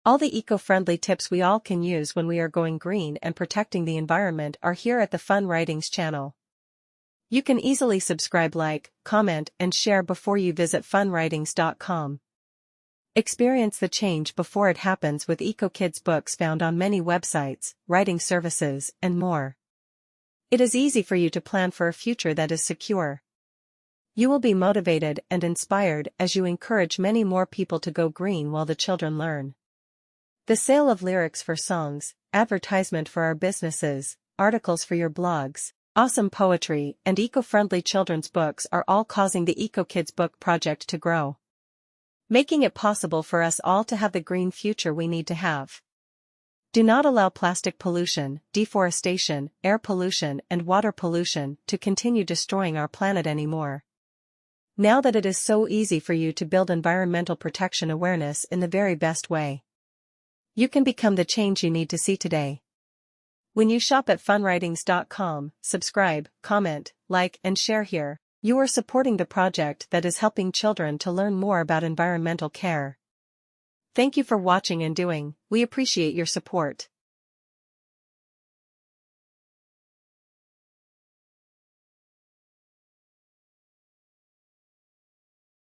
All the eco-friendly tips we all can use when we are going green and protecting the environment are here at the Fun Writings channel. You can easily subscribe, like, comment, and share before you visit funwritings.com. Experience the change before it happens with EcoKids books found on many websites, writing services, and more. It is easy for you to plan for a future that is secure. You will be motivated and inspired as you encourage many more people to go green while the children learn. The sale of lyrics for songs, advertisement for our businesses, articles for your blogs, awesome poetry, and eco-friendly children's books are all causing the EcoKids book project to grow, making it possible for us all to have the green future we need to have. Do not allow plastic pollution, deforestation, air pollution, and water pollution to continue destroying our planet anymore. Now that it is so easy for you to build environmental protection awareness in the very best way, you can become the change you need to see today. When you shop at funwritings.com, subscribe, comment, like, and share here, you are supporting the project that is helping children to learn more about environmental care. Thank you for watching and doing. We appreciate your support.